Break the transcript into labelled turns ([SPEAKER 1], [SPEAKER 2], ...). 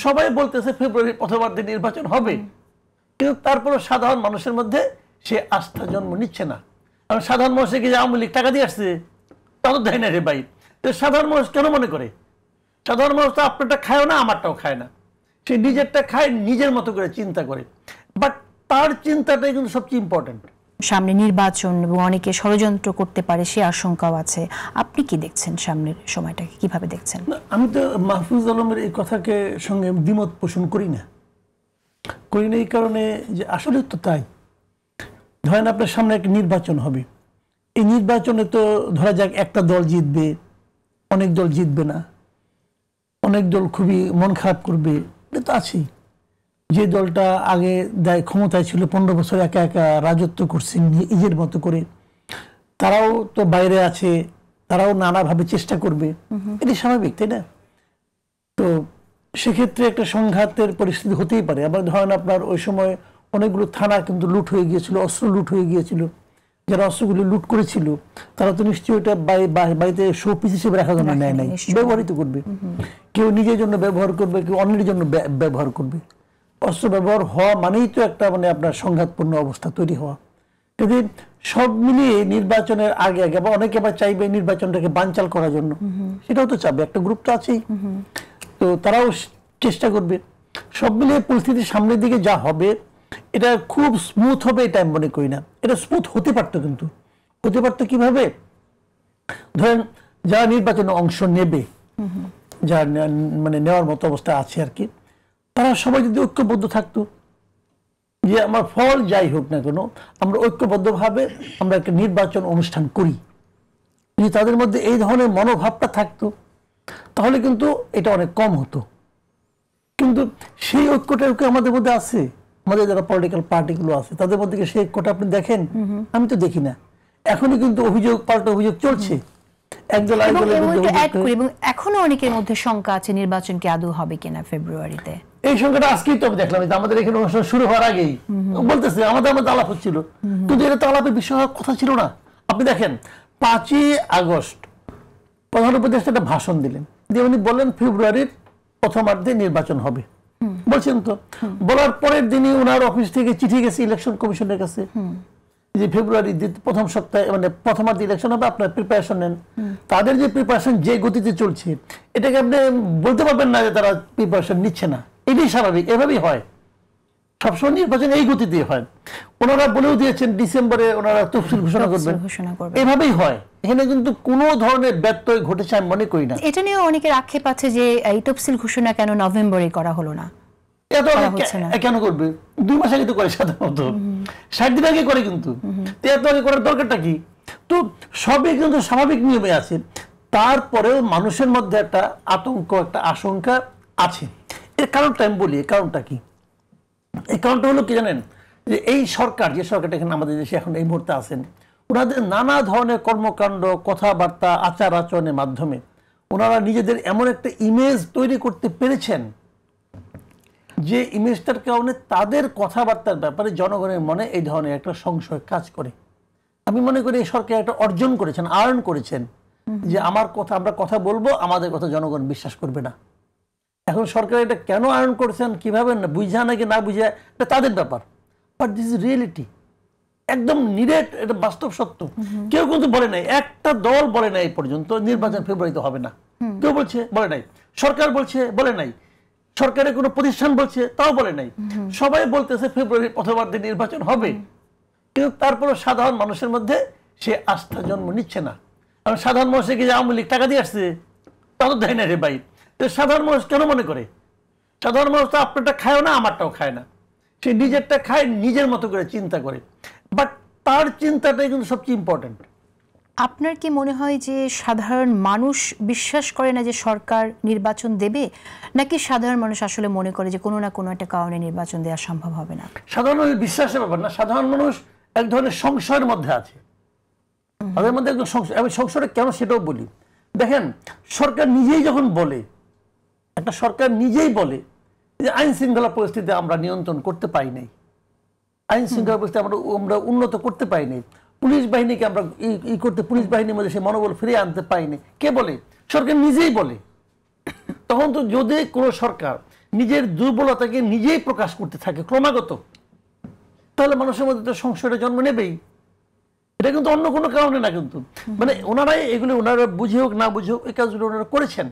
[SPEAKER 1] সবাই বলতেছে ফেব্রুয়ারির প্রথমার্ধে নির্বাচন হবে, কিন্তু তারপরে সাধারণ মানুষের মধ্যে সে আস্থা জন্ম নিচ্ছে না। কারণ সাধারণ মানুষকে কি আওয়ামী লীগ টাকা দিয়ে আসছে? তা তো দেয় না রে ভাই। সাধারণ মানুষ কেন মনে করে? সাধারণ মানুষ তো আপনারটা খায়ও না, আমারটাও খায় না, সে নিজেরটা খায়, নিজের মতো করে চিন্তা করে। বাট তার চিন্তাটাই কিন্তু সবচেয়ে ইম্পর্টেন্ট।
[SPEAKER 2] সামনে নির্বাচন এবং অনেকে ষড়যন্ত্র করতে পারে সে আশঙ্কাও আছে। আপনি কি দেখছেন সামনের সময়টাকে, কিভাবে দেখছেন?
[SPEAKER 1] আমি তো মাহফুজ আলমের এই কথাকে সঙ্গে দ্বিমত পোষণ করি না এই কারণে যে আসলে তো তাই। ধরেন আপনার সামনে একটা নির্বাচন হবে, এই নির্বাচনে তো ধরা যাক একটা দল জিতবে, অনেক দল জিতবে না, অনেক দল খুবই মন খারাপ করবে, এটা তো আছেই। যে দলটা আগে ক্ষমতায় ছিল 15 বছর একা একা রাজত্ব করছে নিজের মতো করে, তারাও তো বাইরে আছে, তারাও নানাভাবে চেষ্টা করবে, এটি স্বাভাবিক, তাই না? তো সেক্ষেত্রে একটা সংঘাতের পরিস্থিতি হতেই পারে। আবার ধরেন আপনার ওই সময় অনেকগুলো থানা কিন্তু লুট হয়ে গিয়েছিল, অস্ত্র লুট হয়ে গিয়েছিল। যারা অস্ত্রগুলি লুট করেছিল তারা তো নিশ্চয়ই ওটা বাড়িতে শোপিস হিসেবে রাখার জন্য নেয় নাই, ব্যবহৃত করবে। কেউ নিজের জন্য ব্যবহার করবে, কেউ অন্যের জন্য ব্যবহার করবে। অস্ত্র ব্যবহার হওয়া মানেই তো একটা আপনার সংঘাতপূর্ণ অবস্থা তৈরি হওয়া। যদি সব মিলিয়ে নির্বাচনের আগে আবার অনেকে আবার চাইবে নির্বাচনটাকে বানচাল করার জন্য, সেটাও তো চাবে, একটা গ্রুপ তো আছেই, তো তারাও চেষ্টা করবে। সব মিলিয়ে পরিস্থিতির সামনের দিকে যা হবে এটা খুব স্মুথ হবে এটা আমি মনে করি না। এটা স্মুথ হতে পারতো, কিন্তু হতে পারতো কিভাবে? ধরেন যারা নির্বাচনে অংশ নেবে, যারা নেওয়ার মতো অবস্থা আছে আর কি, তারা সবাই যদি ঐক্যবদ্ধ থাকতো যে আমার ফল যাই হোক না কেন আমরা ঐক্যবদ্ধভাবে আমরা একটা নির্বাচন অনুষ্ঠান করি, যদি তাদের মধ্যে এই ধরনের মনোভাবটা থাকতো তাহলে কিন্তু এটা অনেক কম হতো। কিন্তু সেই ঐক্যটা আমাদের মধ্যে আছে, আমাদের যারা পলিটিক্যাল পার্টিগুলো আছে তাদের মধ্যে সেই ঐক্যটা আপনি দেখেন? আমি তো দেখি না। এখনই কিন্তু অভিযোগ পাল্টা অভিযোগ চলছে, একদল
[SPEAKER 2] এবং এখনো অনেকের মধ্যে শঙ্কা আছে নির্বাচন কি আদৌ হবে কিনা ফেব্রুয়ারিতে।
[SPEAKER 1] এই সংখ্যাটা আজকেই তো আমি দেখলাম, আমাদের এখানে অনুষ্ঠান শুরু হওয়ার আগেই বলতেছে আমাদের আলাপ হচ্ছিল, কিন্তু এটা তো আলাপের বিষয় হওয়ার কথা ছিল না। আপনি দেখেন 5ই আগস্ট প্রধান উপদেষ্টা একটা ভাষণ দিলেন, দিয়ে উনি বললেন ফেব্রুয়ারির প্রথমার্ধে নির্বাচন হবে, বলছেন তো। বলার পরের দিনই ওনার অফিস থেকে চিঠি গেছে ইলেকশন কমিশনের কাছে যে ফেব্রুয়ারি প্রথম সপ্তাহে প্রথমার্ধে ইলেকশন হবে, আপনার প্রিপারেশন নেন। তাদের যে প্রিপারেশন যে গতিতে চলছে এটাকে আপনি বলতে পারবেন না যে তারা প্রিপারেশন নিচ্ছে না, এটাই স্বাভাবিক, এভাবেই হয়, সবসময় নির্বাচন এই গতিতে হয়। ওনারা বলেও দিয়েছেন ডিসেম্বরে ওনারা তফসিল ঘোষণা করবেন, এভাবেই হয়। এখানে কিন্তু কোনো ধরনের ব্যত্যয় ঘটেছে আমি মনে করি না।
[SPEAKER 2] এটা নিয়ে অনেকের আক্ষেপ আছে যে এই তফসিল ঘোষণা কেন নভেম্বরে করা হলো না,
[SPEAKER 1] কেন করবে? 2 মাস আগে তো করে, সাধারণত 60 দিন আগে করে, কিন্তু এত আগে করার দরকারটা কি? তো সবই কিন্তু স্বাভাবিক নিয়মে আছে। তারপরেও মানুষের মধ্যে একটা আতঙ্ক, একটা আশঙ্কা আছে। এর কারণটা আমি বলি, কারণটা কি? এই কারণটা হলো কি জানেন? যে এই সরকার, যে সরকারটা এখানে আমাদের দেশে এখন এই মুহূর্তে আছেন, ওনাদের নানা ধরনের কর্মকাণ্ড, কথাবার্তা, আচার আচরণের মাধ্যমে ওনারা নিজেদের এমন একটা ইমেজ তৈরি করতে পেরেছেন যে ইমেজটার কারণে তাদের কথাবার্তার ব্যাপারে জনগণের মনে এই ধরনের একটা সংশয় কাজ করে। আমি মনে করি এই সরকার একটা অর্জন করেছেন, আর্ন করেছেন, যে আমরা কথা বলবো, আমাদের কথা জনগণ বিশ্বাস করবে না। এখন সরকার এটা কেন আর্ন করেছেন, কিভাবে বুঝা নাকি না বুঝা, এটা তাদের ব্যাপার। বাট দিস ইজ রিয়েলিটি, একদম নিরেট, এটা বাস্তব সত্য। কেউ কিন্তু বলে নাই, একটা দল বলে নাই এই পর্যন্ত নির্বাচন ফেব্রুয়ারিতে হবে না। কেউ বলছে? বলে নাই। সরকার বলছে? বলে নাই। সরকারের কোনো প্রতিষ্ঠান বলছে? তাও বলে নাই। সবাই বলতেছে ফেব্রুয়ারির প্রথমার্ধে নির্বাচন হবে, কিন্তু তারপরে সাধারণ মানুষের মধ্যে সে আস্থা জন্ম নিচ্ছে না। কারণ সাধারণ মানুষকে কি আওয়ামী লীগ টাকা দিয়ে আসছে? তা তো দেয় না রে ভাই। সাধারণ মানুষ কেন মনে করে? সাধারণ মানুষ তো আপনারটা খায়ও না, আমারটাও খায় না, সে নিজেরটা খায়, নিজের মতো করে চিন্তা করে। বাট তার চিন্তাটাই কিন্তু সবচেয়ে ইম্পর্টেন্ট।
[SPEAKER 2] আপনার কি মনে হয় যে সাধারণ মানুষ বিশ্বাস করে না যে সরকার নির্বাচন দেবে, নাকি সাধারণ মানুষ আসলে মনে করে যে কোনো না কোনো একটা কারণে নির্বাচন দেওয়া সম্ভব হবে না?
[SPEAKER 1] সাধারণ মানুষ বিশ্বাসের ব্যাপার না, সাধারণ মানুষ এক ধরনের সংশয়ের মধ্যে আছে। তাদের মধ্যে একদম সংশয়। আমি সংশয়টা কেন সেটাও বলি। দেখেন, সরকার নিজেই যখন বলে, একটা সরকার নিজেই বলে যে আইন শৃঙ্খলা পরিস্থিতি আমরা নিয়ন্ত্রণ করতে পারি নাই, আইন শৃঙ্খলা পরিস্থিতি আমরা উন্নত করতে পারি নাই, পুলিশ বাহিনীকে আমরা পুলিশ বাহিনীর মধ্যে সে মনোবল ফিরিয়ে আনতে পারিনি, কে বলে? সরকার নিজেই বলে। তখন তো যদি কোনো সরকার নিজের দুর্বলতাকে নিজেই প্রকাশ করতে থাকে ক্রমাগত, তাহলে মানুষের মধ্যে তো সংশয়টা জন্ম নেবেই। এটা কিন্তু অন্য কোনো কারণে না, কিন্তু মানে ওনারাই এগুলো ওনারা বুঝে হোক না বুঝে হোক এই কাজগুলো ওনারা করেছেন।